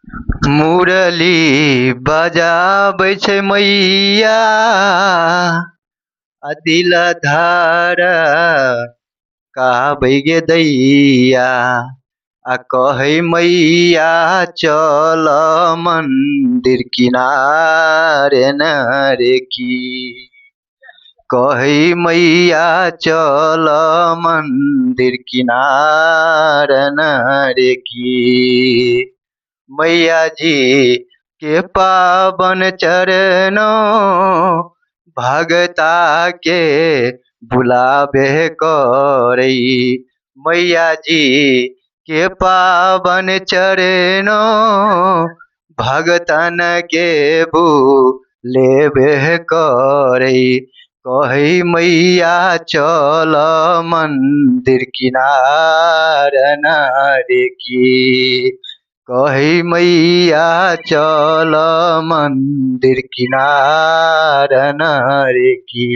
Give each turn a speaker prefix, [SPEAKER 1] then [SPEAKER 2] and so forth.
[SPEAKER 1] मुरली बजाबै छै मैया आ दिलधार कहबै गे दैया आ कहै मैया चल मंदिर किनारे न रे की कहै मैया चल मंदिर किनारे न रे की मैया जी के पावन चरणों भगता के बुलावे करई मैया जी के पावन चरणों भगतन के बुलेवे करई कहै मैया चल मंदिर किनार न रे की कहै मैया चल मंदिर किनार न रे की।